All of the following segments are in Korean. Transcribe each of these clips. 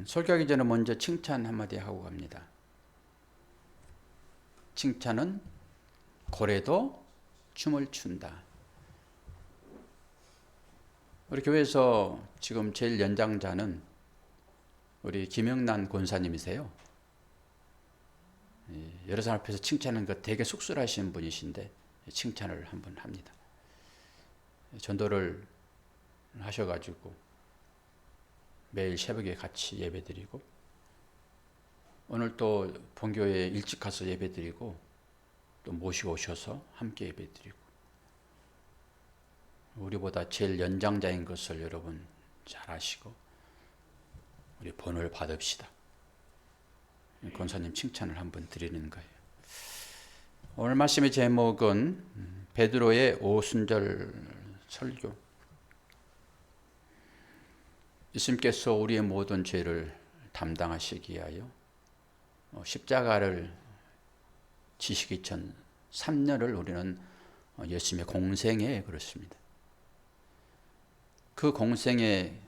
설교하기 전에 먼저 칭찬 한마디 하고 갑니다. 칭찬은 고래도 춤을 춘다. 우리 교회에서 지금 제일 연장자는 우리 김영란 권사님이세요. 여러 사람 앞에서 칭찬하는 거 되게 쑥스러워하시는 분이신데 칭찬을 한번 합니다. 전도를 하셔가지고 매일 새벽에 같이 예배드리고 오늘 또 본교회에 일찍 가서 예배드리고 또 모시고 오셔서 함께 예배드리고 우리보다 제일 연장자인 것을 여러분 잘 아시고 우리 본을 받읍시다. 권사님 칭찬을 한번 드리는 거예요. 오늘 말씀의 제목은 베드로의 오순절 설교. 예수님께서 우리의 모든 죄를 담당하시기 위하여 십자가를 지시기 전 3년을 우리는 예수님의 공생에 그렇습니다. 그 공생의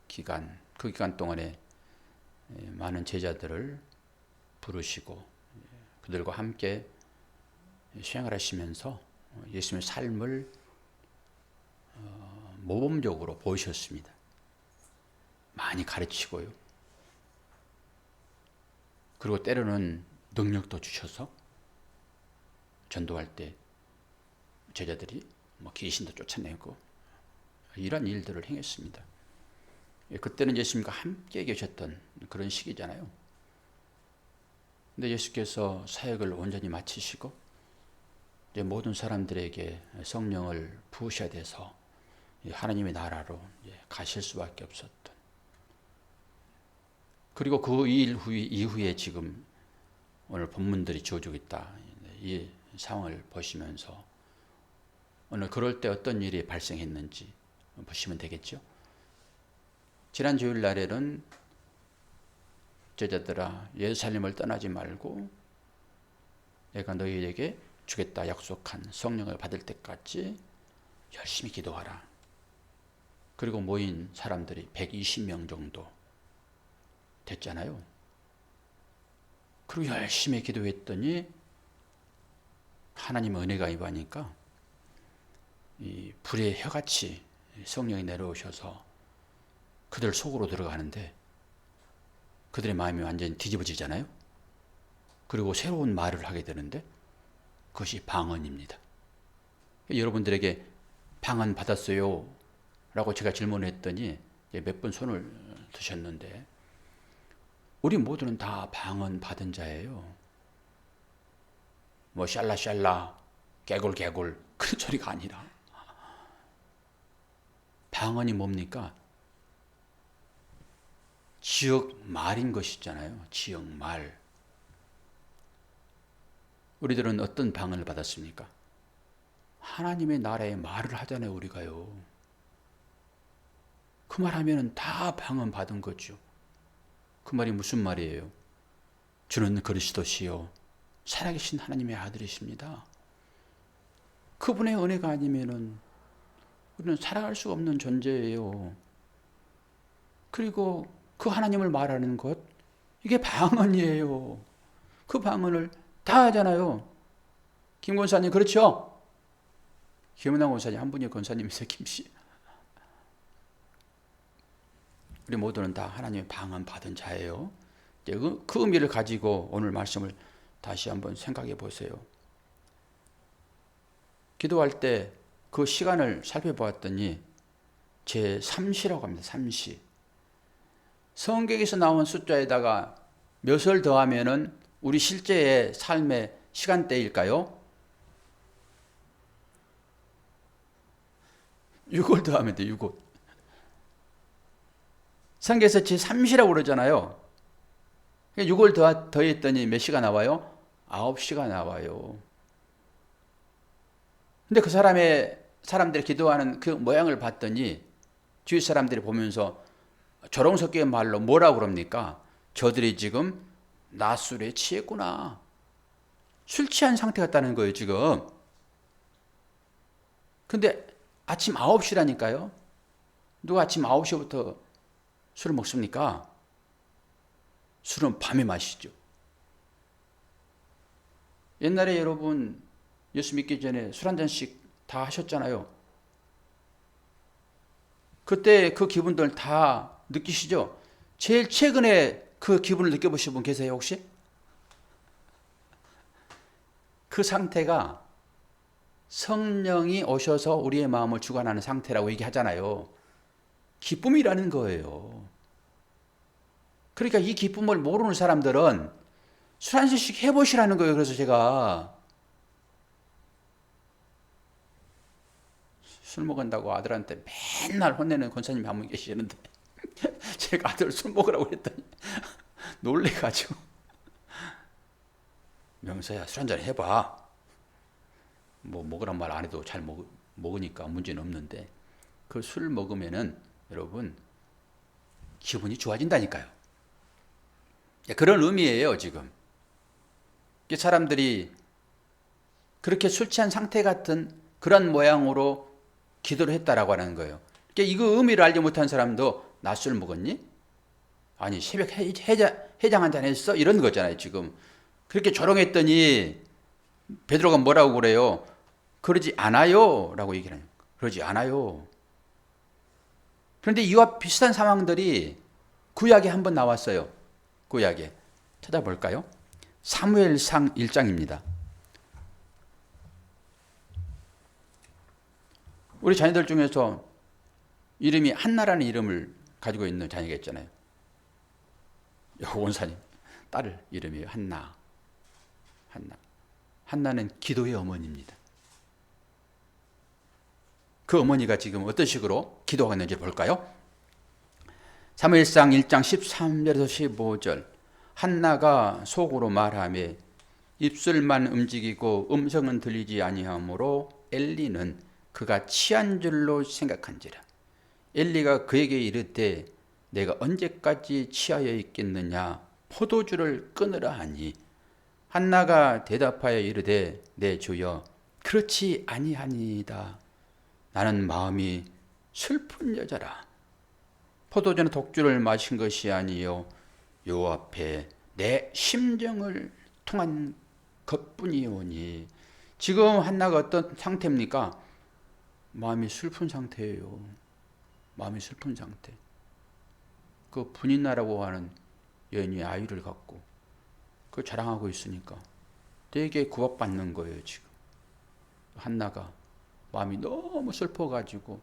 기간, 그 기간 동안에 많은 제자들을 부르시고 그들과 함께 생활하시면서 예수님의 삶을 모범적으로 보이셨습니다. 많이 가르치고요. 그리고 때로는 능력도 주셔서 전도할 때 제자들이 귀신도 쫓아내고 이런 일들을 행했습니다. 그때는 예수님과 함께 계셨던 그런 시기잖아요. 근데 예수께서 사역을 온전히 마치시고 이제 모든 사람들에게 성령을 부으셔야 돼서 하나님의 나라로 가실 수밖에 없었던. 그리고 그 일 이후에 지금 오늘 본문들이 주어지고 있다. 이 상황을 보시면서 오늘 그럴 때 어떤 일이 발생했는지 보시면 되겠죠. 지난 주일 날에는 제자들아 예루살렘을 떠나지 말고 내가 너희에게 주겠다 약속한 성령을 받을 때까지 열심히 기도하라. 그리고 모인 사람들이 120명 정도 됐잖아요. 그리고 열심히 기도했더니 하나님의 은혜가 임하니까 이 불의 혀같이 성령이 내려오셔서 그들 속으로 들어가는데 그들의 마음이 완전히 뒤집어지잖아요. 그리고 새로운 말을 하게 되는데 그것이 방언입니다. 여러분들에게 방언 받았어요? 라고 제가 질문했더니 몇 번 손을 드셨는데 우리 모두는 다 방언 받은 자예요. 샬라샬라, 개굴개굴 그런 소리가 아니라 방언이 뭡니까? 지역 말인 것이잖아요. 지역 말. 우리들은 어떤 방언을 받았습니까? 하나님의 나라의 말을 하잖아요. 우리가요. 그 말하면 다 방언 받은 거죠. 그 말이 무슨 말이에요? 주는 그리스도시요 살아계신 하나님의 아들이십니다. 그분의 은혜가 아니면은 우리는 살아갈 수 없는 존재예요. 그리고 그 하나님을 말하는 것 이게 방언이에요. 그 방언을 다 하잖아요. 김 권사님 그렇죠? 김은환 권사님 한 분이 권사님이세요. 김씨. 우리 모두는 다 하나님의 방언 받은 자예요. 그 의미를 가지고 오늘 말씀을 다시 한번 생각해 보세요. 기도할 때 그 시간을 살펴보았더니 제 3시라고 합니다. 3시. 성경에서 나온 숫자에다가 몇을 더하면은 우리 실제의 삶의 시간대일까요? 6을 더하면 돼, 6을. 성경에서 제3시라고 그러잖아요. 6을 더했더니 몇 시가 나와요? 9시가 나와요. 근데 그 사람들이 기도하는 그 모양을 봤더니 주위 사람들이 보면서 조롱스럽게 말로 뭐라고 그럽니까? 저들이 지금 낮술에 취했구나. 술 취한 상태 같다는 거예요, 지금. 근데 아침 9시라니까요. 누가 아침 9시부터 술을 먹습니까? 술은 밤에 마시죠. 옛날에 여러분 예수 믿기 전에 술 한 잔씩 다 하셨잖아요. 그때 그 기분들 다 느끼시죠? 제일 최근에 그 기분을 느껴보신 분 계세요, 혹시? 그 상태가 성령이 오셔서 우리의 마음을 주관하는 상태라고 얘기하잖아요. 기쁨이라는 거예요. 그러니까 이 기쁨을 모르는 사람들은 술 한 잔씩 해보시라는 거예요. 그래서 제가 술 먹은다고 아들한테 맨날 혼내는 권사님이 한 분 계시는데 제가 아들 술 먹으라고 했더니 놀래가지고 명서야 술 한잔 해봐. 뭐 먹으란 말 안 해도 잘 먹으니까 문제는 없는데 그 술 먹으면은 여러분 기분이 좋아진다니까요. 그런 의미예요 지금. 사람들이 그렇게 술 취한 상태 같은 그런 모양으로 기도를 했다라고 하는 거예요. 이거 의미를 알지 못한 사람도 낮술 먹었니? 아니 새벽 해장 한잔 했어? 이런 거잖아요 지금. 그렇게 조롱했더니 베드로가 뭐라고 그래요? 그러지 않아요 라고 얘기를 해요. 그러지 않아요. 그런데 이와 비슷한 상황들이 구약에 한번 나왔어요. 구약에 찾아볼까요? 사무엘상 1장입니다. 우리 자녀들 중에서 이름이 한나라는 이름을 가지고 있는 자녀가 있잖아요. 원사님 딸 이름이에요. 한나. 한나는 기도의 어머니입니다. 그 어머니가 지금 어떤 식으로 기도하고 있는지 볼까요? 사무엘상 1장 13절에서 15절. 한나가 속으로 말하며 입술만 움직이고 음성은 들리지 아니하므로 엘리는 그가 취한 줄로 생각한지라. 엘리가 그에게 이르되 내가 언제까지 취하여 있겠느냐 포도주를 끊으라 하니 한나가 대답하여 이르되 내 주여 그렇지 아니하니이다. 나는 마음이 슬픈 여자라. 포도주는 독주를 마신 것이 아니요 요 앞에 내 심정을 통한 것뿐이오니. 지금 한나가 어떤 상태입니까? 마음이 슬픈 상태예요. 마음이 슬픈 상태. 그 분인나라고 하는 여인이 아이를 갖고 그 자랑하고 있으니까 되게 구박받는 거예요 지금. 한나가 마음이 너무 슬퍼가지고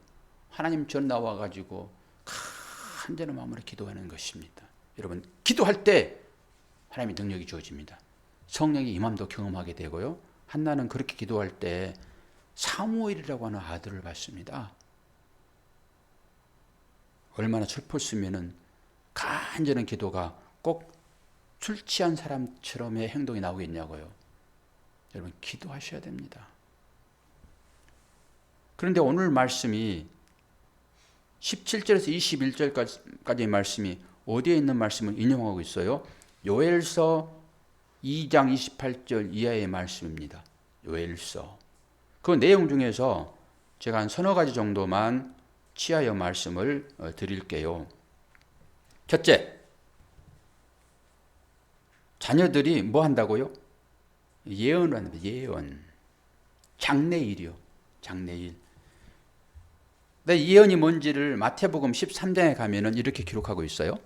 하나님 전 나와가지고 간절한 마음으로 기도하는 것입니다. 여러분 기도할 때 하나님의 능력이 주어집니다. 성령의 임함도 경험하게 되고요. 한나는 그렇게 기도할 때 사무엘이라고 하는 아들을 받습니다. 얼마나 슬펐으면은 간절한 기도가 꼭 술 취한 사람처럼의 행동이 나오겠냐고요. 여러분 기도하셔야 됩니다. 그런데 오늘 말씀이 17절에서 21절까지의 말씀이 어디에 있는 말씀을 인용하고 있어요? 요엘서 2장 28절 이하의 말씀입니다. 요엘서. 그 내용 중에서 제가 한 서너 가지 정도만 취하여 말씀을 드릴게요. 첫째, 자녀들이 뭐 한다고요? 예언을 합니다. 예언. 장래일이요. 장래일. 근데 예언이 뭔지를 마태복음 13장에 가면은 이렇게 기록하고 있어요.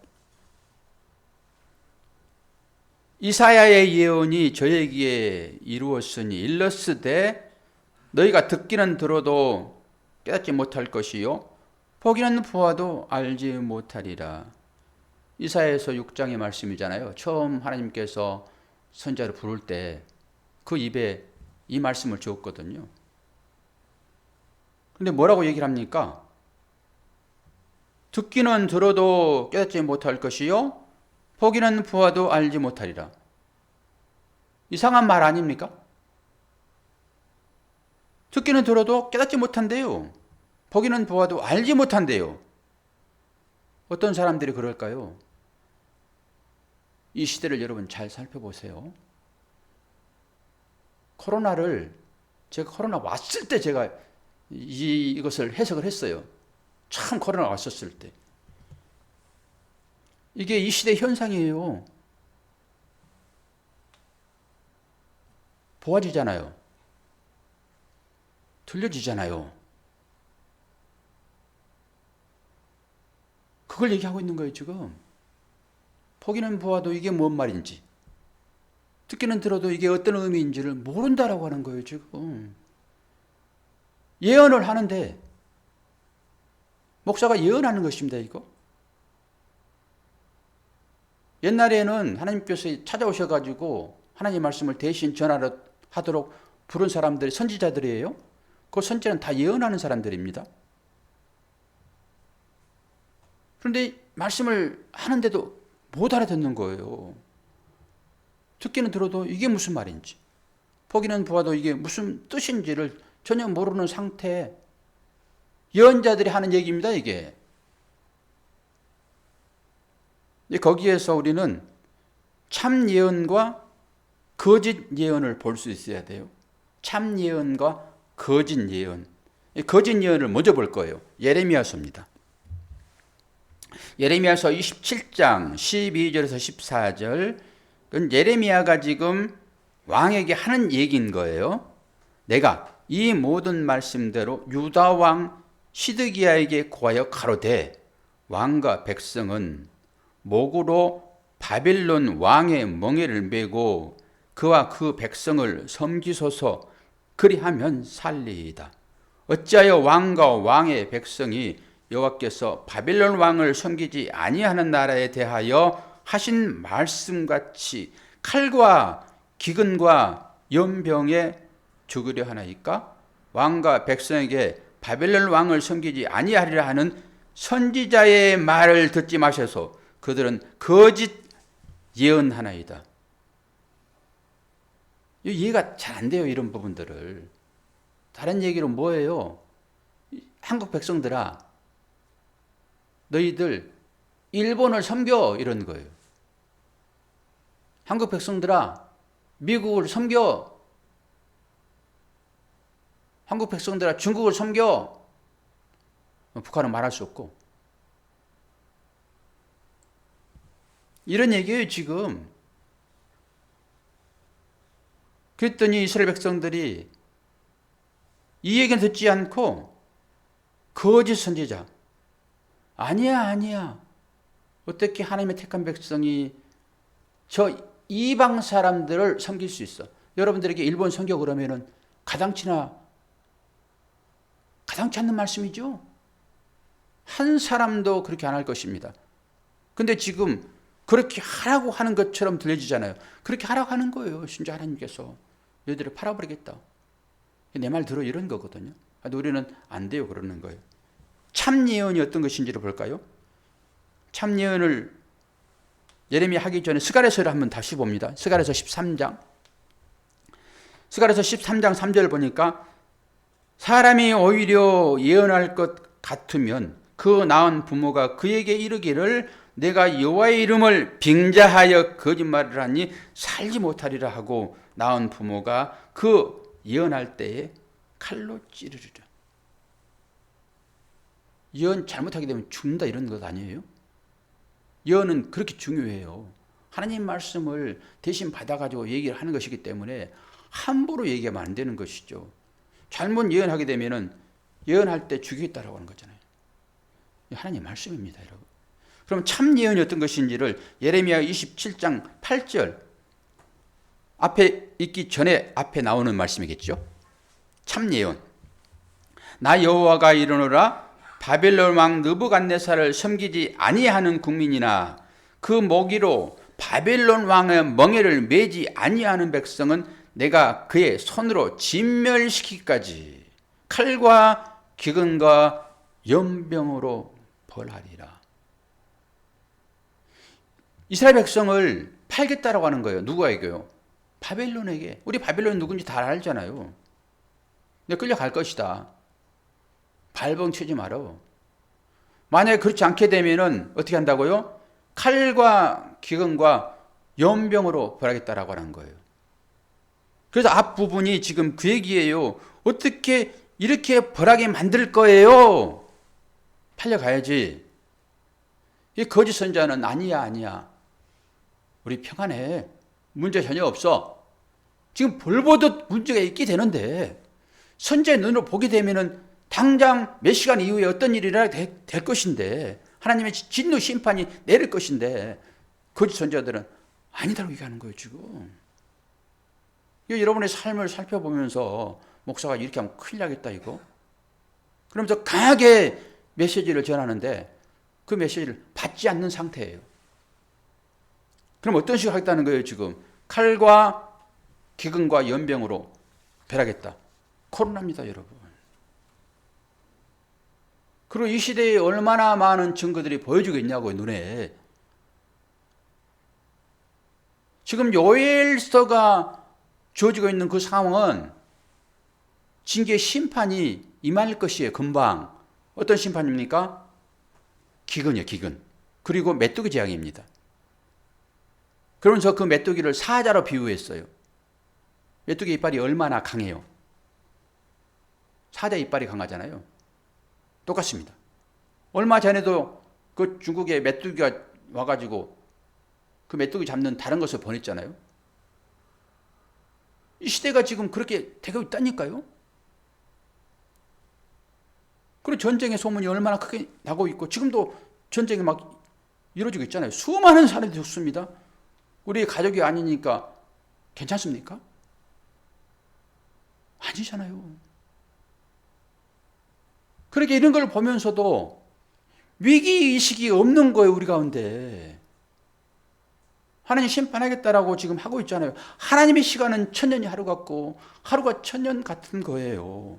이사야의 예언이 저에게 이루었으니 일렀으되 너희가 듣기는 들어도 깨닫지 못할 것이요 보기는 보아도 알지 못하리라. 이사야에서 6장의 말씀이잖아요. 처음 하나님께서 선지자를 부를 때 그 입에 이 말씀을 주었거든요. 근데 뭐라고 얘기를 합니까? 듣기는 들어도 깨닫지 못할 것이요 보기는 보아도 알지 못하리라. 이상한 말 아닙니까? 듣기는 들어도 깨닫지 못한대요. 보기는 보아도 알지 못한대요. 어떤 사람들이 그럴까요? 이 시대를 여러분 잘 살펴보세요. 제가 코로나 왔을 때 제가 이것을 해석을 했어요. 참 코로나 왔었을 때. 이게 이 시대 현상이에요. 보아지잖아요. 들려지잖아요. 그걸 얘기하고 있는 거예요, 지금. 보기는 보아도 이게 뭔 말인지, 듣기는 들어도 이게 어떤 의미인지를 모른다라고 하는 거예요, 지금. 예언을 하는데, 목사가 예언하는 것입니다, 이거. 옛날에는 하나님께서 찾아오셔가지고 하나님 말씀을 대신 전하도록 부른 사람들이 선지자들이에요. 그 선지자는 다 예언하는 사람들입니다. 그런데 말씀을 하는데도 못 알아듣는 거예요. 듣기는 들어도 이게 무슨 말인지, 보기는 보아도 이게 무슨 뜻인지를 전혀 모르는 상태에 예언자들이 하는 얘기입니다, 이게. 거기에서 우리는 참 예언과 거짓 예언을 볼 수 있어야 돼요. 참 예언과 거짓 예언. 거짓 예언을 먼저 볼 거예요. 예레미야서입니다. 예레미야서 27장 12절에서 14절. 그건 예레미야가 지금 왕에게 하는 얘기인 거예요. 내가 이 모든 말씀대로 유다 왕 시드기야에게 고하여 가로되 왕과 백성은 목으로 바벨론 왕의 멍에를 메고 그와 그 백성을 섬기소서 그리하면 살리이다. 어찌하여 왕과 왕의 백성이 여호와께서 바벨론 왕을 섬기지 아니하는 나라에 대하여 하신 말씀같이 칼과 기근과 연병에 죽으려 하나이까? 왕과 백성에게 바벨론 왕을 섬기지 아니하리라 하는 선지자의 말을 듣지 마셔서 그들은 거짓 예언하나이다. 이해가 잘 안 돼요, 이런 부분들을. 다른 얘기로 뭐예요? 한국 백성들아, 너희들 일본을 섬겨, 이런 거예요. 한국 백성들아, 미국을 섬겨. 한국 백성들아, 중국을 섬겨. 북한은 말할 수 없고. 이런 얘기예요, 지금. 그랬더니 이스라엘 백성들이 이 얘기는 듣지 않고 거짓 선지자. 아니야. 어떻게 하나님의 택한 백성이 저 이방 사람들을 섬길 수 있어? 여러분들에게 일본 선교 그러면은 가당치 않는 말씀이죠. 한 사람도 그렇게 안 할 것입니다. 근데 지금 그렇게 하라고 하는 것처럼 들려지잖아요. 그렇게 하라고 하는 거예요. 심지어 하나님께서 너희들을 팔아버리겠다. 내 말 들어, 이런 거거든요. 근데 우리는 안 돼요, 그러는 거예요. 참 예언이 어떤 것인지를 볼까요? 참 예언을 예레미야 하기 전에 스가랴서를 한번 다시 봅니다. 스가랴서 13장. 스가랴서 13장 3절을 보니까 사람이 오히려 예언할 것 같으면 그 낳은 부모가 그에게 이르기를 내가 여호와의 이름을 빙자하여 거짓말을 하니 살지 못하리라 하고 낳은 부모가 그 예언할 때에 칼로 찌르리라. 예언 잘못하게 되면 죽는다, 이런 것 아니에요? 예언은 그렇게 중요해요. 하나님 말씀을 대신 받아가지고 얘기를 하는 것이기 때문에 함부로 얘기하면 안 되는 것이죠. 잘못 예언하게 되면은 예언할 때 죽이겠다라고 하는 거잖아요. 하나님 말씀입니다, 여러분. 그럼 참 예언이 어떤 것인지를 예레미야 27장 8절 앞에 있기 전에 앞에 나오는 말씀이겠죠. 참 예언. 나 여호와가 이르노라 바벨론 왕 느부갓네살을 섬기지 아니하는 국민이나 그 모기로 바벨론 왕의 멍에를 매지 아니하는 백성은 내가 그의 손으로 진멸시키기까지 칼과 기근과 연병으로 벌하리라. 이스라엘 백성을 팔겠다라고 하는 거예요. 누구에게요? 바벨론에게. 우리 바벨론 누군지 다 알잖아요. 근데 끌려갈 것이다. 발벙 치지 마라. 만약에 그렇지 않게 되면은 어떻게 한다고요? 칼과 기근과 연병으로 벌하겠다라고 하는 거예요. 그래서 앞부분이 지금 그 얘기예요. 어떻게 이렇게 벌하게 만들 거예요? 팔려가야지. 이 거짓 선자는 아니야. 우리 평안해. 문제 전혀 없어. 지금 벌보듯 문제가 있게 되는데 선지자의 눈으로 보게 되면은 당장 몇 시간 이후에 어떤 일이 될 것인데 하나님의 진노 심판이 내릴 것인데 거짓 선지자들은 아니다라고 얘기하는 거예요 지금. 여러분의 삶을 살펴보면서 목사가 이렇게 하면 큰일 나겠다 이거. 그러면서 강하게 메시지를 전하는데 그 메시지를 받지 않는 상태예요. 그럼 어떤 식으로 하겠다는 거예요 지금. 칼과 기근과 연병으로 멸하겠다. 코로나입니다 여러분. 그리고 이 시대에 얼마나 많은 증거들이 보여주고 있냐고요 눈에. 지금 요엘서가 주어지고 있는 그 상황은 징계의 심판이 임할 것이에요 금방. 어떤 심판입니까? 기근이요 기근. 그리고 메뚜기 재앙입니다. 그러면서 그 메뚜기를 사자로 비유했어요. 메뚜기 이빨이 얼마나 강해요. 사자 이빨이 강하잖아요. 똑같습니다. 얼마 전에도 그 중국에 메뚜기가 와가지고 그 메뚜기 잡는 다른 것을 보냈잖아요. 이 시대가 지금 그렇게 되고 있다니까요. 그리고 전쟁의 소문이 얼마나 크게 나고 있고 지금도 전쟁이 막 이루어지고 있잖아요. 수많은 사람이 죽습니다. 우리 가족이 아니니까 괜찮습니까? 아니잖아요. 그렇게 이런 걸 보면서도 위기의식이 없는 거예요 우리 가운데. 하나님 심판하겠다라고 지금 하고 있잖아요. 하나님의 시간은 천년이 하루 같고 하루가 천년 같은 거예요.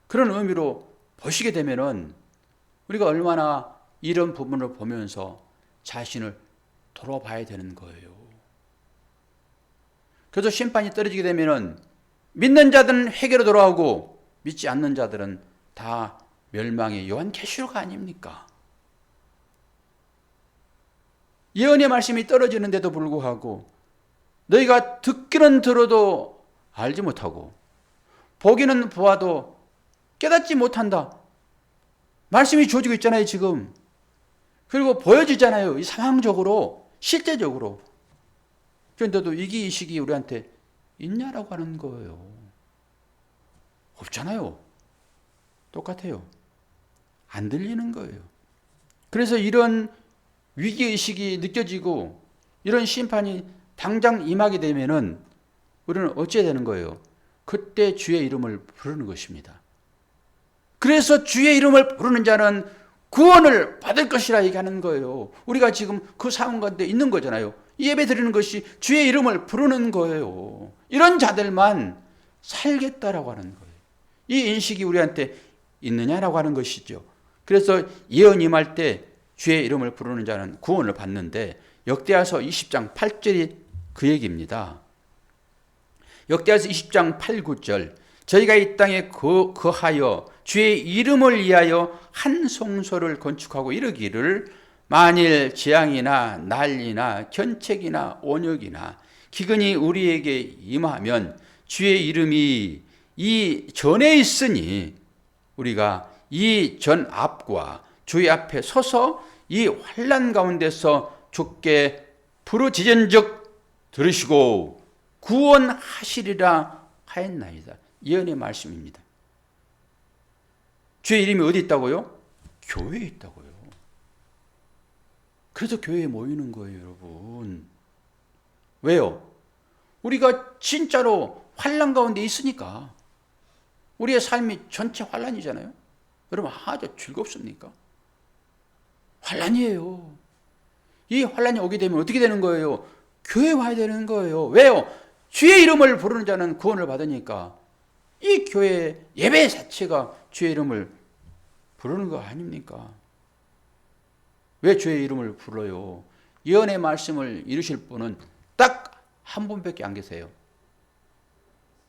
그런 의미로 보시게 되면은 우리가 얼마나 이런 부분을 보면서 자신을 돌아봐야 되는 거예요. 그래서 심판이 떨어지게 되면은 믿는 자들은 회개로 돌아오고 믿지 않는 자들은 다 멸망의 요한계시록 아닙니까? 예언의 말씀이 떨어지는데도 불구하고 너희가 듣기는 들어도 알지 못하고 보기는 보아도 깨닫지 못한다. 말씀이 주어지고 있잖아요 지금. 그리고 보여지잖아요 이 상황적으로 실제적으로. 그런데도 위기의식이 우리한테 있냐라고 하는 거예요. 없잖아요. 똑같아요. 안 들리는 거예요. 그래서 이런 위기의식이 느껴지고 이런 심판이 당장 임하게 되면은 우리는 어찌해야 되는 거예요? 그때 주의 이름을 부르는 것입니다. 그래서 주의 이름을 부르는 자는 구원을 받을 것이라 얘기하는 거예요. 우리가 지금 그 상황 가운데 있는 거잖아요. 예배 드리는 것이 주의 이름을 부르는 거예요. 이런 자들만 살겠다라고 하는 거예요. 이 인식이 우리한테 있느냐라고 하는 것이죠. 그래서 예언 임할 때 주의 이름을 부르는 자는 구원을 받는데 역대하서 20장 8절이 그 얘기입니다. 역대하서 20장 8, 9절 저희가 이 땅에 거하여 주의 이름을 위하여 한 성소를 건축하고 이르기를 만일 재앙이나 난리나 견책이나 온역이나 기근이 우리에게 임하면 주의 이름이 이 전에 있으니 우리가 이 전 앞과 주의 앞에 서서 이 환난 가운데서 주께 부르짖은즉 들으시고 구원하시리라 하였나이다. 예언의 말씀입니다. 주의 이름이 어디 있다고요? 교회에 있다고요. 그래서 교회에 모이는 거예요, 여러분. 왜요? 우리가 진짜로 환난 가운데 있으니까. 우리의 삶이 전체 환난이잖아요. 여러분 아주 즐겁습니까? 환난이에요. 이 환난이 오게 되면 어떻게 되는 거예요? 교회에 와야 되는 거예요. 왜요? 주의 이름을 부르는 자는 구원을 받으니까 이 교회 예배 자체가 주의 이름을 부르는 거 아닙니까? 왜 주의 이름을 불러요? 예언의 말씀을 이루실 분은 딱 한 분밖에 안 계세요.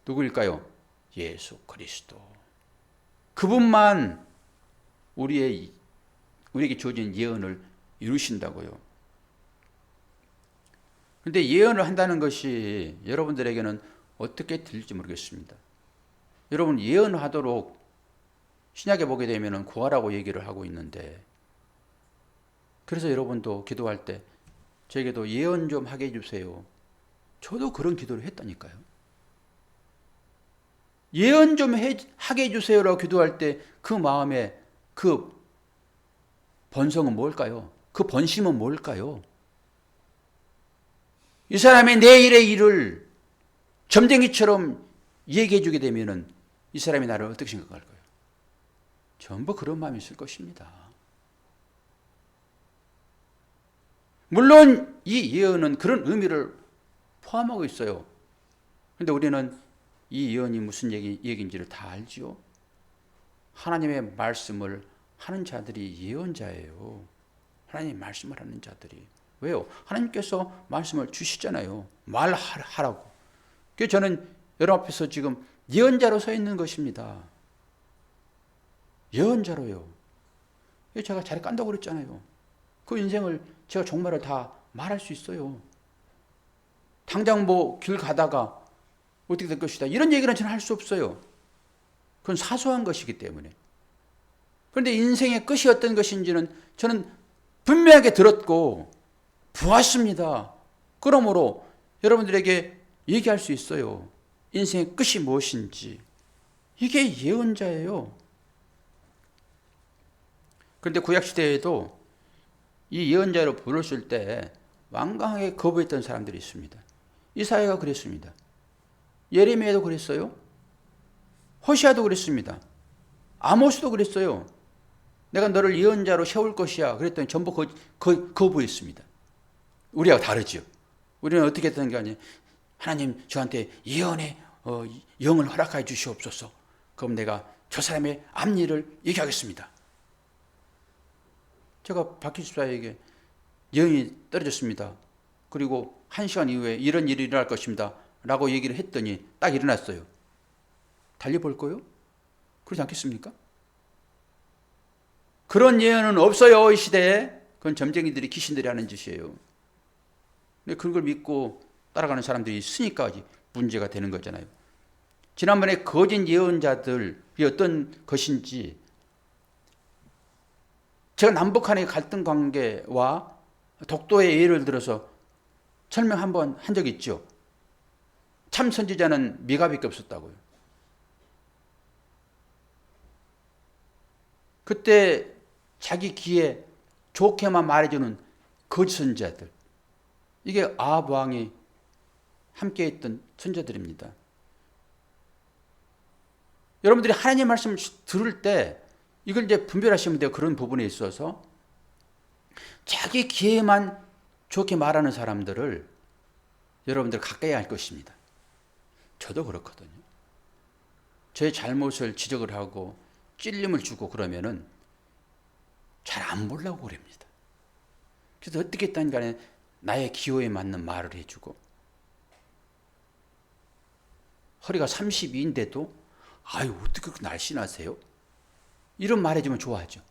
누구일까요? 예수 그리스도. 그분만 우리에게 주어진 예언을 이루신다고요. 그런데 예언을 한다는 것이 여러분들에게는 어떻게 들릴지 모르겠습니다. 여러분 예언하도록 신약에 보게 되면 구하라고 얘기를 하고 있는데 그래서 여러분도 기도할 때 저에게도 예언 좀 하게 해주세요. 저도 그런 기도를 했다니까요. 예언 좀 하게 해주세요라고 기도할 때 그 마음에 그 번성은 뭘까요? 그 번심은 뭘까요? 이 사람의 내일의 일을 점쟁이처럼 얘기해 주게 되면은 이 사람이 나를 어떻게 생각할 거예요? 전부 그런 마음이 있을 것입니다. 물론 이 예언은 그런 의미를 포함하고 있어요. 그런데 우리는 이 예언이 무슨 얘기인지를 다 알지요. 하나님의 말씀을 하는 자들이 예언자예요. 하나님의 말씀을 하는 자들이. 왜요? 하나님께서 말씀을 주시잖아요. 말하라고. 그래서 저는 여러분 앞에서 지금 예언자로 서 있는 것입니다. 예언자로요. 제가 자리 깐다고 그랬잖아요. 그 인생을 제가 종말을 다 말할 수 있어요. 당장 뭐 길 가다가 어떻게 될 것이다 이런 얘기는 저는 할 수 없어요. 그건 사소한 것이기 때문에. 그런데 인생의 끝이 어떤 것인지는 저는 분명하게 들었고 보았습니다. 그러므로 여러분들에게 얘기할 수 있어요. 인생의 끝이 무엇인지. 이게 예언자예요. 그런데 구약시대에도 이 예언자로 부르실 때 완강하게 거부했던 사람들이 있습니다. 이사야가 그랬습니다. 예레미야도 그랬어요. 호시아도 그랬습니다. 아모스도 그랬어요. 내가 너를 예언자로 세울 것이야. 그랬더니 전부 거부했습니다. 우리하고 다르죠. 우리는 어떻게 했던 게 아니에요. 하나님 저한테 예언의 영을 허락하여 주시옵소서. 그럼 내가 저 사람의 앞일을 얘기하겠습니다. 제가 박희 집사에게 예언이 떨어졌습니다. 그리고 1시간 이후에 이런 일이 일어날 것입니다. 라고 얘기를 했더니 딱 일어났어요. 달려볼 거요? 그렇지 않겠습니까? 그런 예언은 없어요, 이 시대에. 그건 점쟁이들이, 귀신들이 하는 짓이에요. 근데 그런 걸 믿고 따라가는 사람들이 있으니까 문제가 되는 거잖아요. 지난번에 거짓 예언자들이 어떤 것인지 제가 남북 간의 갈등 관계와 독도의 예를 들어서 설명 한번 한 적이 있죠. 참 선지자는 미가밖에 없었다고요. 그때 자기 귀에 좋게만 말해주는 거짓 선지자들. 이게 아합 왕이 함께 했던 선지자들입니다. 여러분들이 하나님의 말씀을 들을 때 이걸 이제 분별하시면 돼요. 그런 부분에 있어서 자기 귀에만 좋게 말하는 사람들을 여러분들 가까이 할 것입니다. 저도 그렇거든요. 저의 잘못을 지적을 하고 찔림을 주고 그러면은 잘 안 보려고 그럽니다. 그래서 어떻게 했든 간에 나의 기호에 맞는 말을 해주고 허리가 32인데도 아유 어떻게 그렇게 날씬하세요? 이런 말 해주면 좋아하죠.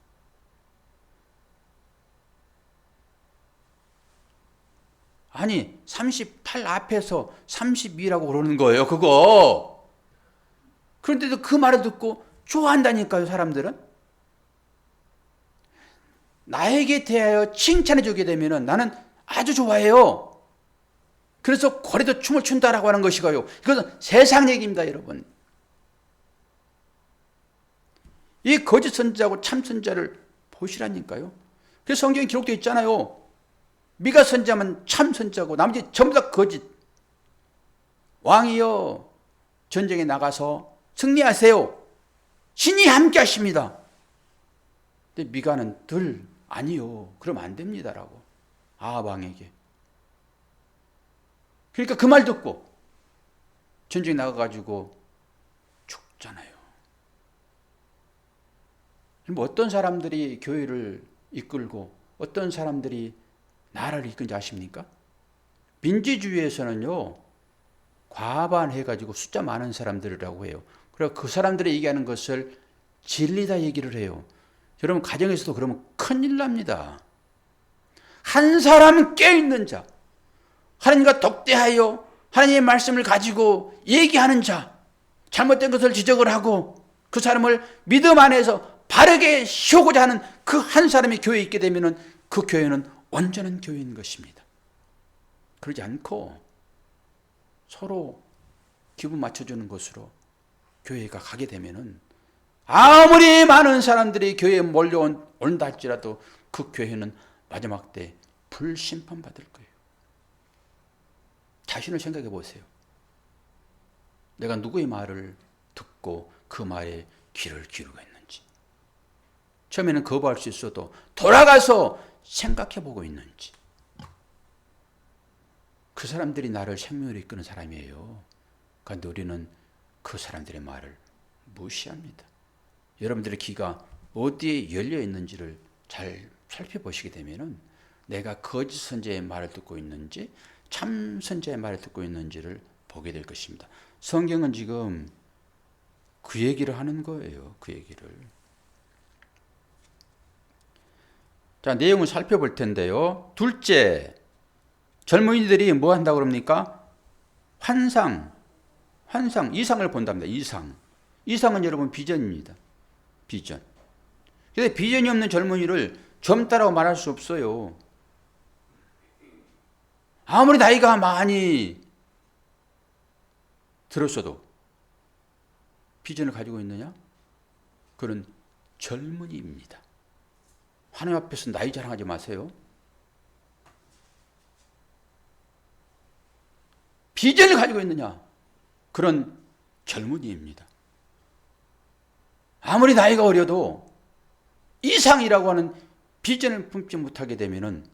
아니 38 앞에서 32라고 그러는 거예요. 그거. 그런데도 그 말을 듣고 좋아한다니까요. 사람들은. 나에게 대하여 칭찬해 주게 되면 나는 아주 좋아해요. 그래서 고래도 춤을 춘다라고 하는 것이고요. 이것은 세상 얘기입니다. 여러분. 이 거짓 선지자하고 참 선지자를 보시라니까요. 그래서 성경에 기록되어 있잖아요. 미가 선지자면 참 선지자고 나머지 전부 다 거짓. 왕이여 전쟁에 나가서 승리하세요. 신이 함께 하십니다. 근데 미가는 들 아니요. 그러면 안 됩니다라고. 아합 왕에게. 그러니까 그 말 듣고 전쟁에 나가가지고 죽잖아요. 뭐 어떤 사람들이 교회를 이끌고 어떤 사람들이 나라를 이끈지 아십니까? 민주주의에서는요. 과반해가지고 숫자 많은 사람들이라고 해요. 그리고 그 사람들이 얘기하는 것을 진리다 얘기를 해요. 여러분 가정에서도 그러면 큰일 납니다. 한 사람 깨어있는 자, 하나님과 독대하여 하나님의 말씀을 가지고 얘기하는 자, 잘못된 것을 지적을 하고 그 사람을 믿음 안에서 바르게 세우고자 하는 그 한 사람이 교회에 있게 되면 그 교회는 온전한 교회인 것입니다. 그러지 않고 서로 기분 맞춰주는 것으로 교회가 가게 되면은 아무리 많은 사람들이 교회에 몰려온다 할지라도 그 교회는 마지막 때 불심판 받을 거예요. 자신을 생각해 보세요. 내가 누구의 말을 듣고 그 말에 귀를 기울이고 있는지, 처음에는 거부할 수 있어도 돌아가서 생각해 보고 있는지. 그 사람들이 나를 생명으로 이끄는 사람이에요. 그런데 우리는 그 사람들의 말을 무시합니다. 여러분들의 귀가 어디에 열려 있는지를 잘 살펴보시게 되면은 내가 거짓 선지자의 말을 듣고 있는지 참 선지자의 말을 듣고 있는지를 보게 될 것입니다. 성경은 지금 그 얘기를 하는 거예요. 그 얘기를. 자, 내용을 살펴볼 텐데요. 둘째, 젊은이들이 뭐 한다고 그럽니까? 환상, 이상을 본답니다. 이상은 여러분 비전입니다. 비전. 근데 비전이 없는 젊은이를 젊다라고 말할 수 없어요. 아무리 나이가 많이 들었어도 비전을 가지고 있느냐? 그런 젊은이입니다. 하나님 앞에서 나이 자랑하지 마세요. 비전을 가지고 있느냐? 그런 젊은이입니다. 아무리 나이가 어려도 이상이라고 하는 비전을 품지 못하게 되면은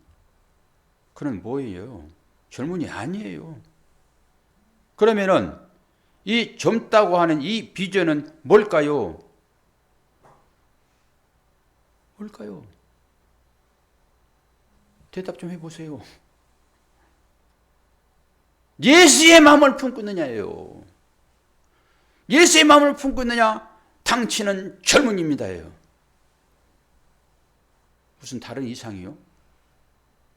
그는 뭐예요? 젊은이 아니에요. 그러면은 이 젊다고 하는 이 비전은 뭘까요? 뭘까요? 대답 좀 해보세요. 예수의 마음을 품고 있느냐예요. 예수의 마음을 품고 있느냐? 당신은 젊은이입니다예요. 무슨 다른 이상이요?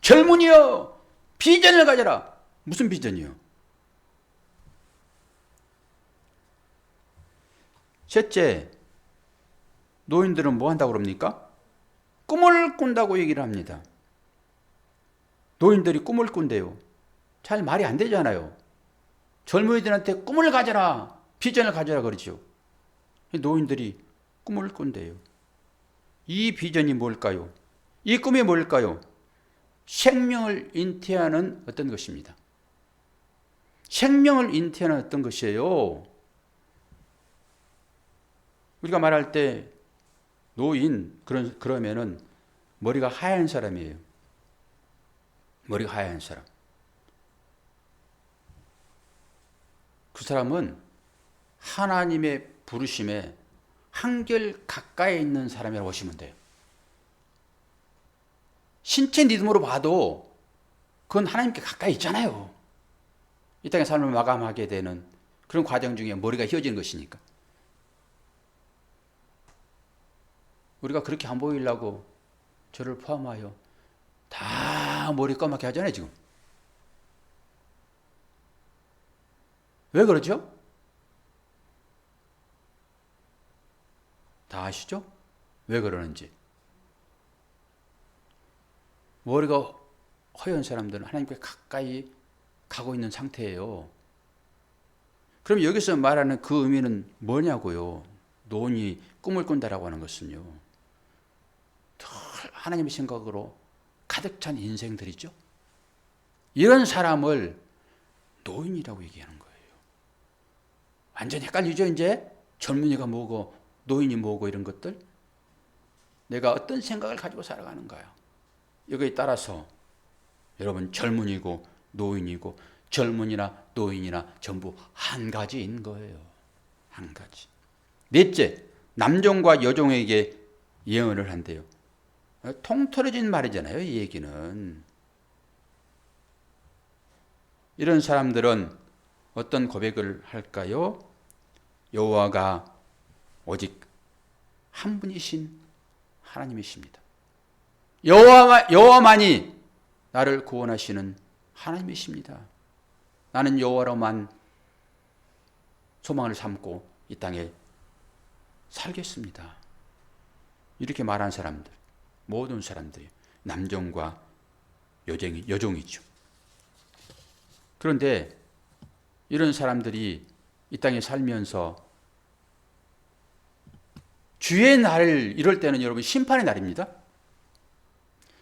젊은이여, 비전을 가져라. 무슨 비전이요? 셋째, 노인들은 뭐 한다고 그럽니까? 꿈을 꾼다고 얘기를 합니다. 노인들이 꿈을 꾼대요. 잘 말이 안 되잖아요. 젊은이들한테 꿈을 가져라, 비전을 가져라 그러죠. 노인들이 꿈을 꾼대요. 이 비전이 뭘까요? 이 꿈이 뭘까요? 생명을 잉태하는 어떤 것입니다. 생명을 잉태하는 어떤 것이에요? 우리가 말할 때 노인 그러면은 머리가 하얀 사람이에요. 머리가 하얀 사람. 그 사람은 하나님의 부르심에 한결 가까이 있는 사람이라고 보시면 돼요. 신체 리듬으로 봐도 그건 하나님께 가까이 있잖아요. 이 땅의 삶을 마감하게 되는 그런 과정 중에 머리가 휘어지는 것이니까. 우리가 그렇게 안 보이려고 저를 포함하여 다 머리 까맣게 하잖아요, 지금. 왜 그러죠? 다 아시죠? 왜 그러는지. 머리가 허연 사람들은 하나님께 가까이 가고 있는 상태예요. 그럼 여기서 말하는 그 의미는 뭐냐고요? 노인이 꿈을 꾼다라고 하는 것은요. 늘 하나님의 생각으로 가득 찬 인생들이죠. 이런 사람을 노인이라고 얘기하는 거예요. 완전히 헷갈리죠, 이제? 젊은이가 뭐고 노인이 뭐고 이런 것들. 내가 어떤 생각을 가지고 살아가는가요? 여기에 따라서 여러분 젊은이고 노인이고 젊은이나 노인이나 전부 한 가지인 거예요. 한 가지. 넷째, 남종과 여종에게 예언을 한대요. 통틀어진 말이잖아요, 이 얘기는. 이런 사람들은 어떤 고백을 할까요? 여호와가 오직 한 분이신 하나님이십니다. 여호와만이 나를 구원하시는 하나님이십니다. 나는 여호와로만 소망을 삼고 이 땅에 살겠습니다. 이렇게 말한 사람들, 모든 사람들이 남종과 여종이죠. 그런데 이런 사람들이 이 땅에 살면서 주의 날 이럴 때는 여러분 심판의 날입니다.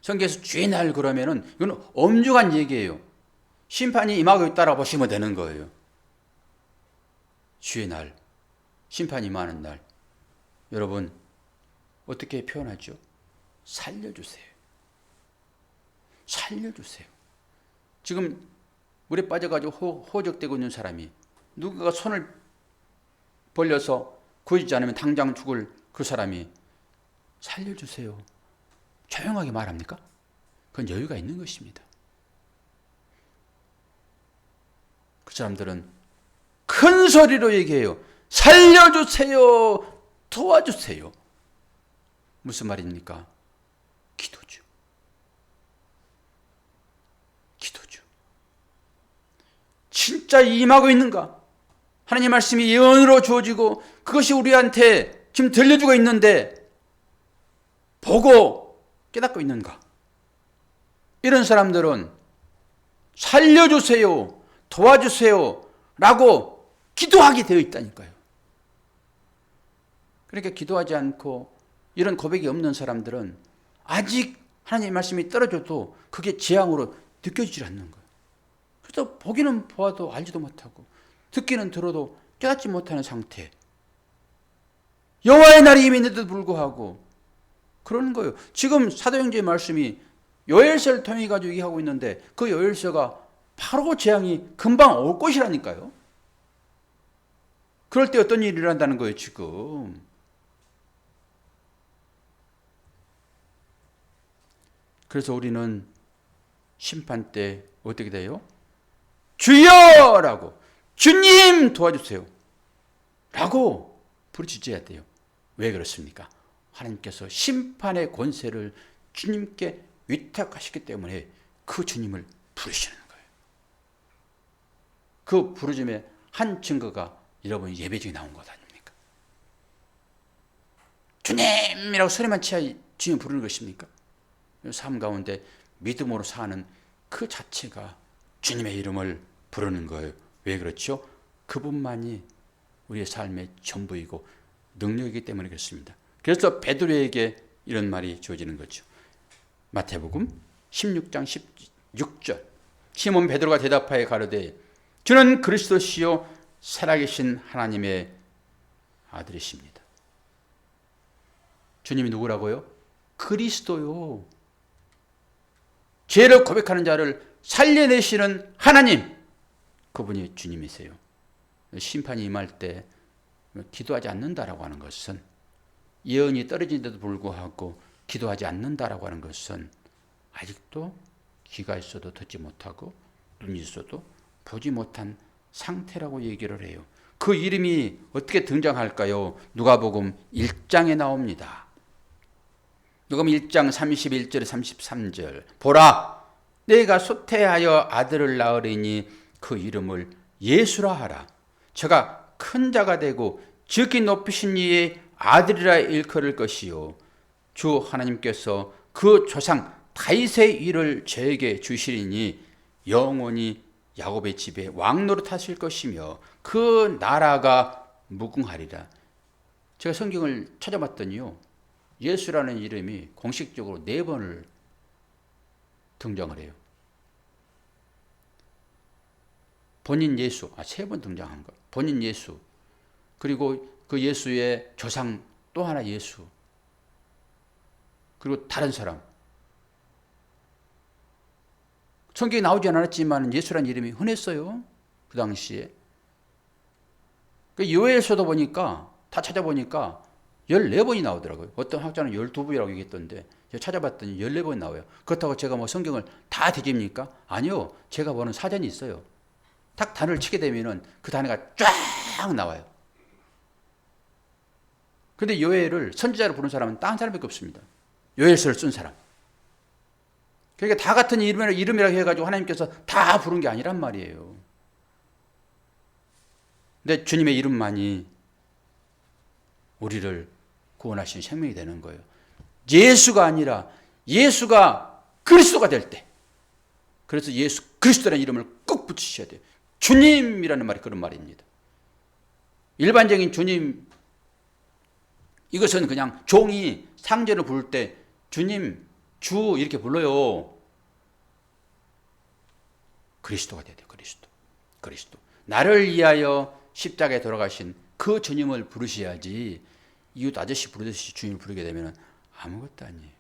성경에서 주의 날 그러면은 이건 엄중한 얘기예요. 심판이 임하고 있다라고 보시면 되는 거예요. 주의 날, 심판이 임하는 날. 여러분 어떻게 표현하죠? 살려주세요. 살려주세요. 지금 물에 빠져가지고 호적되고 있는 사람이 누군가가 손을 벌려서 구해주지 않으면 당장 죽을 그 사람이 살려주세요. 조용하게 말합니까? 그건 여유가 있는 것입니다. 그 사람들은 큰 소리로 얘기해요. 살려주세요. 도와주세요. 무슨 말입니까? 기도죠. 기도죠. 진짜 임하고 있는가? 하나님 말씀이 예언으로 주어지고 그것이 우리한테 지금 들려주고 있는데 보고 깨닫고 있는가? 이런 사람들은 살려주세요, 도와주세요 라고 기도하게 되어 있다니까요. 그러니까 기도하지 않고 이런 고백이 없는 사람들은 아직 하나님의 말씀이 떨어져도 그게 재앙으로 느껴지질 않는 거예요. 그래서 보기는 보아도 알지도 못하고 듣기는 들어도 깨닫지 못하는 상태. 여호와의 날이 이미 있는데도 불구하고 그러는 거예요. 지금 사도행전의 말씀이 요엘서를 통해 가지고 얘기하고 있는데 그 요엘서가 바로 재앙이 금방 올 것이라니까요. 그럴 때 어떤 일이 일어난다는 거예요, 지금. 그래서 우리는 심판 때 어떻게 돼요? 주여! 라고, 주님 도와주세요 라고 부르짖어야 돼요. 왜 그렇습니까? 하나님께서 심판의 권세를 주님께 위탁하시기 때문에 그 주님을 부르시는 거예요. 그 부르짖음의 한 증거가 여러분 예배 중에 나온 것 아닙니까? 주님이라고 소리만 치야 주님 부르는 것입니까? 삶 가운데 믿음으로 사는 그 자체가 주님의 이름을 부르는 거예요. 왜 그렇죠? 그분만이 우리의 삶의 전부이고 능력이기 때문에 그렇습니다. 그래서 베드로에게 이런 말이 주어지는 거죠. 마태복음 16장 16절 시몬 베드로가 대답하여 가로되 주는 그리스도시요 살아계신 하나님의 아들이십니다. 주님이 누구라고요? 그리스도요. 죄를 고백하는 자를 살려내시는 하나님, 그분이 주님이세요. 심판이 임할 때 기도하지 않는다라고 하는 것은, 예언이 떨어진데도 불구하고 기도하지 않는다라고 하는 것은 아직도 귀가 있어도 듣지 못하고 눈이 있어도 보지 못한 상태라고 얘기를 해요. 그 이름이 어떻게 등장할까요? 누가복음 1장에 나옵니다. 누가복음 1장 31절 33절 보라 내가 쇠퇴하여 아들을 낳으리니 그 이름을 예수라 하라. 저가 큰 자가 되고 지극히 높으신 이의 아들이라 일컬을 것이요 주 하나님께서 그 조상 다윗의 일을 저에게 주시리니 영원히 야곱의 집에 왕노릇 하실 것이며 그 나라가 무궁하리라. 제가 성경을 찾아봤더니요, 예수라는 이름이 공식적으로 4번을 등장을 해요. 본인 예수, 3번 등장한 거. 본인 예수, 그리고 그 예수의 조상 또 하나 예수, 그리고 다른 사람. 성경에 나오지 않았지만 예수라는 이름이 흔했어요. 그 당시에. 그 요엘서도 보니까, 다 찾아보니까 14번이 나오더라고요. 어떤 학자는 12번이라고 얘기했던데 제가 찾아봤더니 14번이 나와요. 그렇다고 제가 뭐 성경을 다 뒤집니까? 아니요. 제가 보는 사전이 있어요. 딱 단어를 치게 되면은 그 단어가 쫙 나와요. 근데 요엘을 선지자로 부른 사람은 딴 사람밖에 없습니다. 요엘서를 쓴 사람. 그러니까 다 같은 이름이라고 해가지고 하나님께서 다 부른 게 아니란 말이에요. 근데 주님의 이름만이 우리를 구원하신 생명이 되는 거예요. 예수가 아니라 예수가 그리스도가 될 때, 그래서 예수 그리스도라는 이름을 꼭 붙이셔야 돼요. 주님이라는 말이 그런 말입니다. 일반적인 주님 이것은 그냥 종이 상제를 부를 때 주님, 주 이렇게 불러요. 그리스도가 돼야 돼요. 그리스도. 나를 위하여 십자가에 돌아가신 그 주님을 부르셔야지 이웃 아저씨 부르듯이 주님을 부르게 되면 아무것도 아니에요.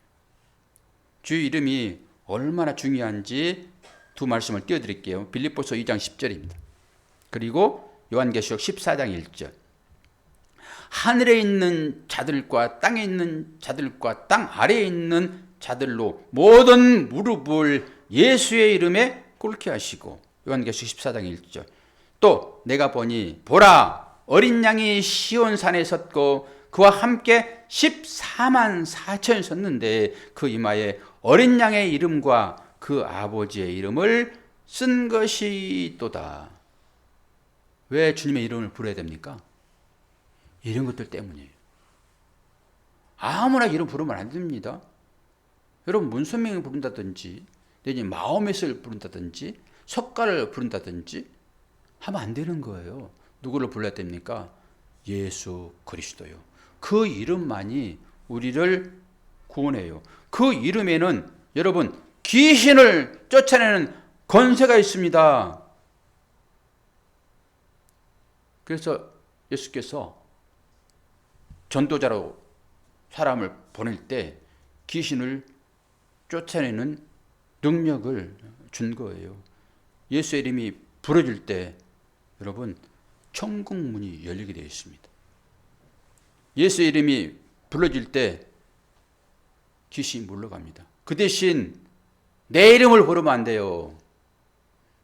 주의 이름이 얼마나 중요한지 두 말씀을 띄워드릴게요. 빌립보서 2장 10절입니다. 그리고 요한계시록 14장 1절. 하늘에 있는 자들과 땅에 있는 자들과 땅 아래에 있는 자들로 모든 무릎을 예수의 이름에 꿇게 하시고, 요한계시록 14장 1절. 또 내가 보니 보라 어린 양이 시온산에 섰고 그와 함께 14만 4천이 섰는데 그 이마에 어린 양의 이름과 그 아버지의 이름을 쓴 것이도다. 왜 주님의 이름을 부르야 됩니까? 이런 것들 때문이에요. 아무나 이름 부르면 안 됩니다. 여러분 문선명을 부른다든지 내지 마호멧을 부른다든지 석가를 부른다든지 하면 안 되는 거예요. 누구를 불러야 됩니까? 예수 그리스도요. 그 이름만이 우리를 구원해요. 그 이름에는 여러분 귀신을 쫓아내는 권세가 있습니다. 그래서 예수께서 전도자로 사람을 보낼 때 귀신을 쫓아내는 능력을 준 거예요. 예수의 이름이 부러질 때 여러분 천국 문이 열리게 되어 있습니다. 예수의 이름이 불러질 때 귀신이 물러갑니다. 그 대신 내 이름을 부르면 안 돼요.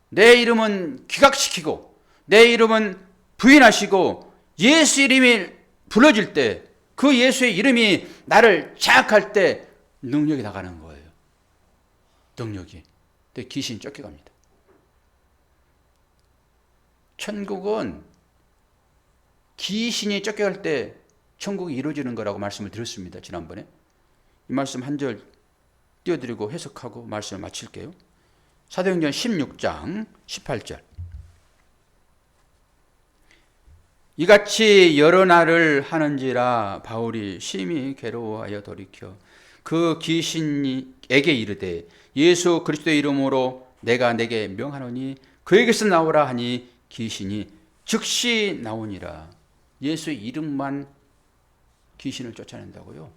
내 이름은 기각시키고 내 이름은 부인하시고 예수 이름이 불러질 때 그 예수의 이름이 나를 자극할 때 능력이 나가는 거예요. 능력이. 근데 귀신이 쫓겨갑니다. 천국은 귀신이 쫓겨갈 때 천국이 이루어지는 거라고 말씀을 드렸습니다. 지난번에. 이 말씀 한 절 띄워드리고 해석하고 말씀을 마칠게요. 사도행전 16장 18절. 이같이 여러 날을 하는지라 바울이 심히 괴로워하여 돌이켜 그 귀신에게 이르되 예수 그리스도의 이름으로 내가 내게 명하노니 그에게서 나오라 하니 귀신이 즉시 나오니라. 예수의 이름만 귀신을 쫓아낸다고요.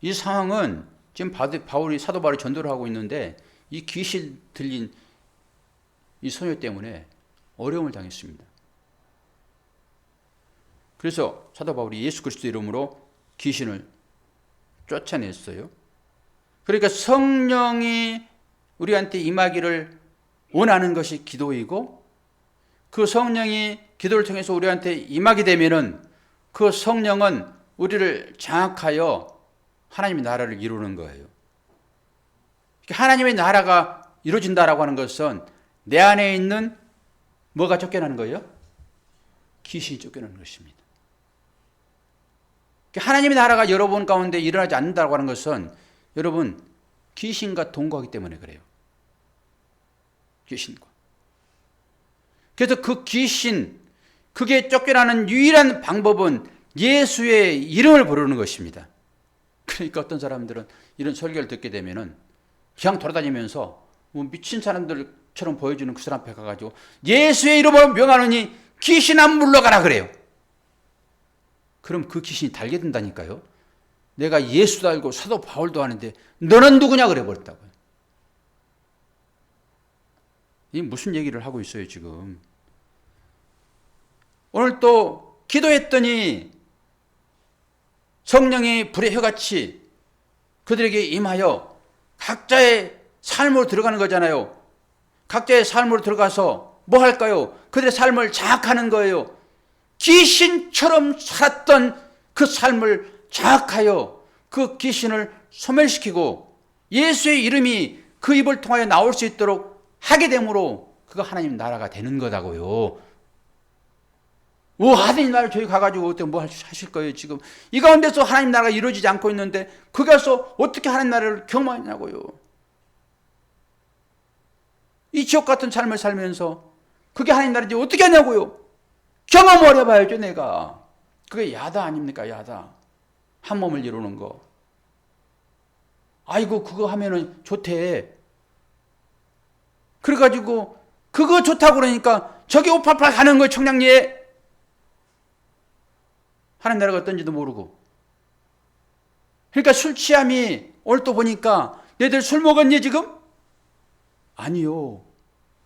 이 상황은 지금 사도 바울이 전도를 하고 있는데 이 귀신 들린 이 소녀 때문에 어려움을 당했습니다. 그래서 사도 바울이 예수 그리스도 이름으로 귀신을 쫓아냈어요. 그러니까 성령이 우리한테 임하기를 원하는 것이 기도이고 그 성령이 기도를 통해서 우리한테 임하게 되면은 그 성령은 우리를 장악하여 하나님의 나라를 이루는 거예요. 하나님의 나라가 이루어진다라고 하는 것은 내 안에 있는 뭐가 쫓겨나는 거예요? 귀신이 쫓겨나는 것입니다. 하나님의 나라가 여러분 가운데 일어나지 않는다고 하는 것은 여러분 귀신과 동거하기 때문에 그래요. 귀신과. 그래서 그 귀신, 그게 쫓겨나는 유일한 방법은 예수의 이름을 부르는 것입니다. 그러니까 어떤 사람들은 이런 설교를 듣게 되면은 그냥 돌아다니면서 뭐 미친 사람들처럼 보여주는 그 사람 앞에 가가지고 예수의 이름으로 명하노니 귀신아 물러가라 그래요. 그럼 그 귀신이 달게 된다니까요. 내가 예수도 알고 사도 바울도 아는데 너는 누구냐 그래 버렸다고요. 이 무슨 얘기를 하고 있어요 지금. 오늘 또 기도했더니 성령이 불의 혀같이 그들에게 임하여 각자의 삶으로 들어가는 거잖아요. 각자의 삶으로 들어가서 뭐 할까요? 그들의 삶을 장악하는 거예요. 귀신처럼 살았던 그 삶을 장악하여 그 귀신을 소멸시키고 예수의 이름이 그 입을 통하여 나올 수 있도록 하게 되므로 그거 하나님 나라가 되는 거다고요. 하나님 나라를 저희 가가지고 어떻게 뭐 하실 거예요 지금. 이 가운데서 하나님 나라가 이루어지지 않고 있는데 거기 가서 어떻게 하나님 나라를 경험하냐고요. 이 지옥 같은 삶을 살면서 그게 하나님 나라인지 어떻게 하냐고요. 경험을 해봐야죠 내가. 그게 야다 아닙니까 야다. 한 몸을 이루는 거. 아이고 그거 하면은 좋대. 그래가지고 그거 좋다고 그러니까 저기 588 가는 거예요. 청량리에. 하는 나라가 어떤지도 모르고. 그러니까 술 취함이 오늘 또 보니까 너희들 술 먹었니 지금? 아니요.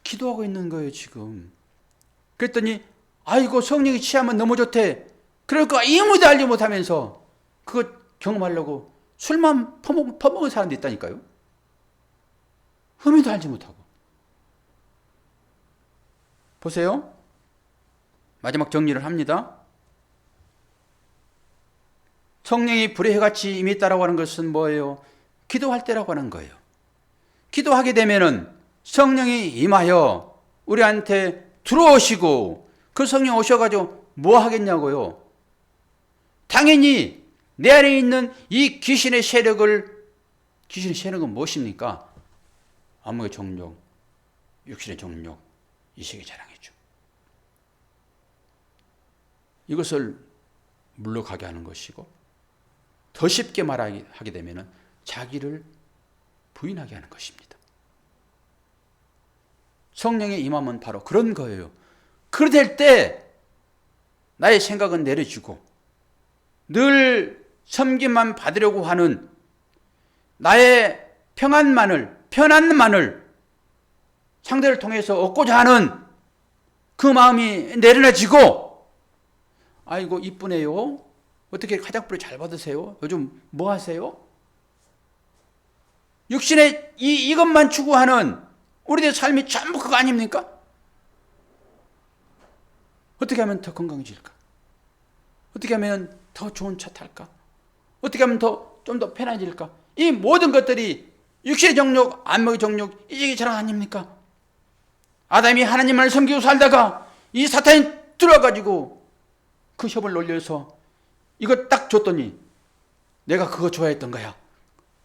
기도하고 있는 거예요 지금. 그랬더니 아이고 성령이 취하면 너무 좋대. 그러니까 아무도 알지 못하면서 그거 경험하려고 술만 퍼먹은 사람도 있다니까요. 흠이도 알지 못하고. 보세요. 마지막 정리를 합니다. 성령이 불의 해같이 임했다라고 하는 것은 뭐예요? 기도할 때라고 하는 거예요. 기도하게 되면은 성령이 임하여 우리한테 들어오시고 그 성령 오셔가지고 뭐 하겠냐고요? 당연히 내 안에 있는 이 귀신의 세력은 무엇입니까? 암흑의 정욕, 육신의 정욕, 이식의 자랑이죠. 이것을 물러가게 하는 것이고 더 쉽게 말하게 되면 자기를 부인하게 하는 것입니다. 성령의 임함은 바로 그런 거예요. 그럴 때 나의 생각은 내려지고 늘 섬김만 받으려고 하는 나의 편안만을 상대를 통해서 얻고자 하는 그 마음이 내려놔지고 아이고 이쁘네요. 어떻게 화장품을 잘 받으세요? 요즘 뭐 하세요? 육신의 이것만 추구하는 우리들의 삶이 전부 그거 아닙니까? 어떻게 하면 더 건강해질까? 어떻게 하면 더 좋은 차 탈까? 어떻게 하면 좀 더 편해질까? 이 모든 것들이 육신의 정욕, 안목의 정욕, 이게 자랑 아닙니까? 아담이 하나님을 섬기고 살다가 이 사탄이 들어가지고 그 협을 놀려서 이거 딱 줬더니 내가 그거 좋아했던 거야.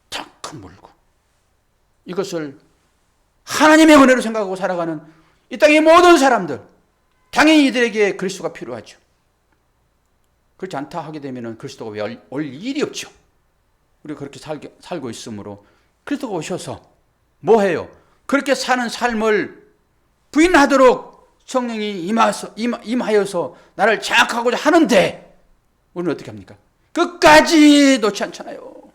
탁 물고. 이것을 하나님의 은혜로 생각하고 살아가는 이 땅의 모든 사람들, 당연히 이들에게 그리스도가 필요하죠. 그렇지 않다 하게 되면 그리스도가 올 일이 없죠. 우리가 그렇게 살고 있으므로 그리스도가 오셔서 뭐 해요? 그렇게 사는 삶을 부인하도록 성령이 임하여서 나를 장악하고자 하는데 우리는 어떻게 합니까? 끝까지 놓지 않잖아요.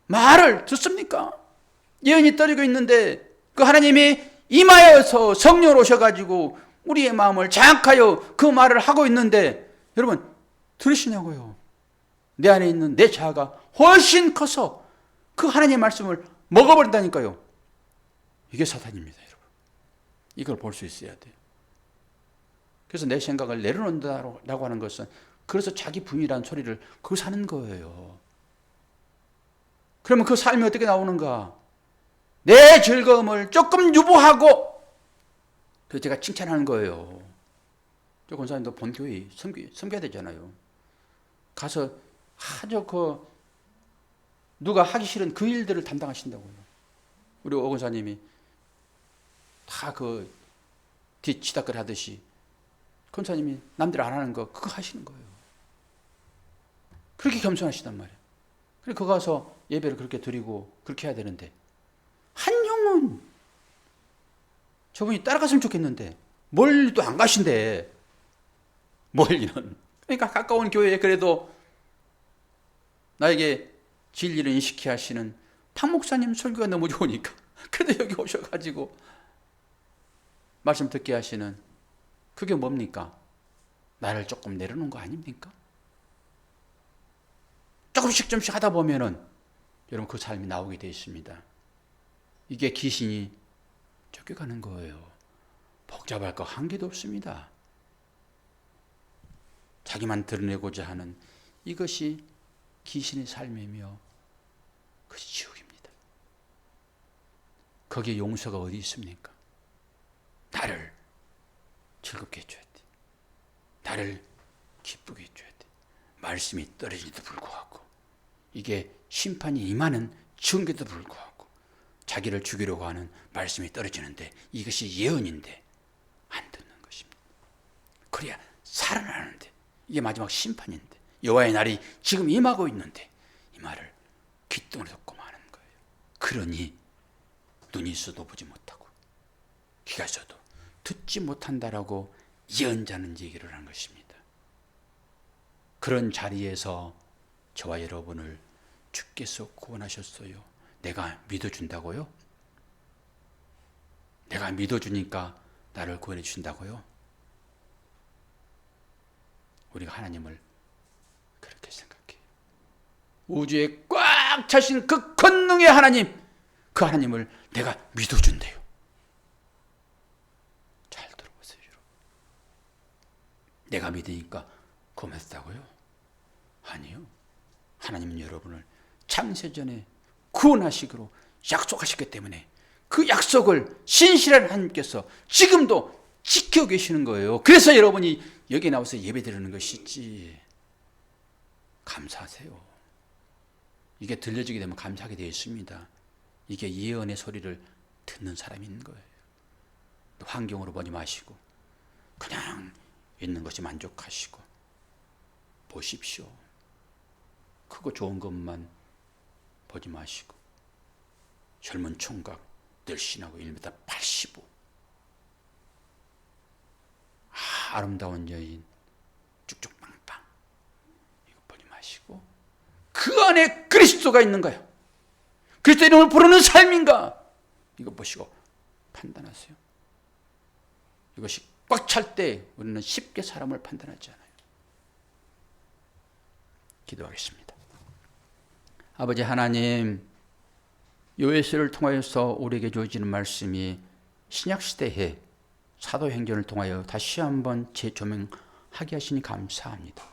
말을 듣습니까? 예언이 떨어지고 있는데 그 하나님이 임하여서 성령으로 오셔가지고 우리의 마음을 장악하여 그 말을 하고 있는데 여러분 들으시냐고요? 내 안에 있는 내 자아가 훨씬 커서 그 하나님의 말씀을 먹어버린다니까요. 이게 사탄입니다, 여러분. 이걸 볼 수 있어야 돼요. 그래서 내 생각을 내려놓는다라고 하는 것은 그래서 자기 부인이라는 소리를 그거 사는 거예요. 그러면 그 삶이 어떻게 나오는가? 내 즐거움을 조금 유보하고 그래서 제가 칭찬하는 거예요. 저 권사님도 본교회 섬겨야 되잖아요. 가서 아주 누가 하기 싫은 그 일들을 담당하신다고요. 우리 오 권사님이 다 뒤치다거리 하듯이 권사님이 남들 안 하는 거 그거 하시는 거예요. 그렇게 겸손하시단 말이에요. 그래서 거기 가서 예배를 그렇게 드리고 그렇게 해야 되는데 한 영혼 저분이 따라갔으면 좋겠는데 멀리도 안 가신대. 멀리는. 그러니까 가까운 교회에 그래도 나에게 진리를 인식해 하시는 박 목사님 설교가 너무 좋으니까 그래도 여기 오셔가지고 말씀 듣게 하시는 그게 뭡니까? 나를 조금 내려놓은 거 아닙니까? 조금씩 하다 보면은 여러분 그 삶이 나오게 되어 있습니다. 이게 귀신이 쫓겨가는 거예요. 복잡할 거 한 개도 없습니다. 자기만 드러내고자 하는 이것이 귀신의 삶이며 그것이 지옥입니다. 거기에 용서가 어디 있습니까? 나를 즐겁게 해줘야 돼. 나를 기쁘게 해줘야 돼. 말씀이 떨어지는데도 불구하고 이게 심판이 임하는 증거에도 불구하고 자기를 죽이려고 하는 말씀이 떨어지는데 이것이 예언인데 안 듣는 것입니다. 그래야 살아나는데 이게 마지막 심판인데 여호와의 날이 지금 임하고 있는데 이 말을 귓등으로 듣고 마는 거예요. 그러니 눈이 있어도 보지 못하고 귀가 있어도 듣지 못한다라고 예언자는 얘기를 한 것입니다. 그런 자리에서 저와 여러분을 주께서 구원하셨어요. 내가 믿어준다고요? 내가 믿어주니까 나를 구원해 주신다고요? 우리가 하나님을 그렇게 생각해요. 우주에 꽉 차신 그 권능의 하나님, 그 하나님을 내가 믿어준대요. 잘 들어보세요, 여러분. 내가 믿으니까 구원했다고요? 아니요. 하나님은 여러분을 창세전에 구원하시기로 약속하셨기 때문에 그 약속을 신실한 하나님께서 지금도 지키고 계시는 거예요. 그래서 여러분이 여기 나와서 예배드리는 것이지. 감사하세요. 이게 들려지게 되면 감사하게 되어 있습니다. 이게 예언의 소리를 듣는 사람이 있는 거예요. 환경으로 보지 마시고 그냥 있는 것이 만족하시고 보십시오. 크고 좋은 것만 보지 마시고 젊은 총각 늘씬하고 1m 85 아름다운 여인 쭉쭉빵빵 이거 보지 마시고 그 안에 그리스도가 있는 거예요. 그리스도 이름을 부르는 삶인가 이거 보시고 판단하세요. 이것이 꽉 찰 때 우리는 쉽게 사람을 판단하지 않아요. 기도하겠습니다. 아버지 하나님, 요에스를 통하여서 우리에게 주어지는 말씀이 신약시대에 사도행전을 통하여 다시 한번 재조명하게 하시니 감사합니다.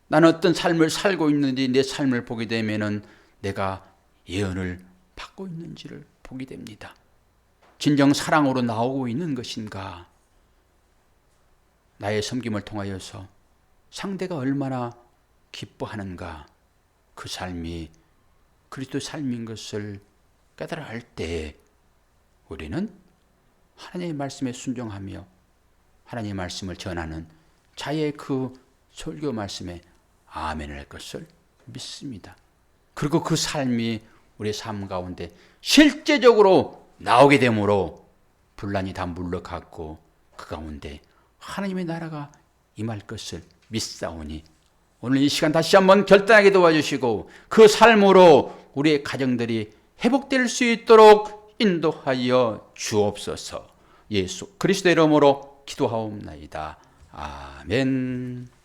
나는 어떤 삶을 살고 있는지 내 삶을 보게 되면은 내가 예언을 받고 있는지를 보게 됩니다. 진정 사랑으로 나오고 있는 것인가? 나의 섬김을 통하여서 상대가 얼마나 기뻐하는가? 그 삶이 그리스도 삶인 것을 깨달아 할 때 우리는 하나님의 말씀에 순종하며 하나님의 말씀을 전하는 자의 그 설교 말씀에 아멘을 할 것을 믿습니다. 그리고 그 삶이 우리의 삶 가운데 실제적으로 나오게 되므로 분란이 다 물러갔고 그 가운데 하나님의 나라가 임할 것을 믿사오니 오늘 이 시간 다시 한번 결단하게 도와주시고 그 삶으로 우리의 가정들이 회복될 수 있도록 인도하여 주옵소서. 예수 그리스도의 이름으로 기도하옵나이다. 아멘.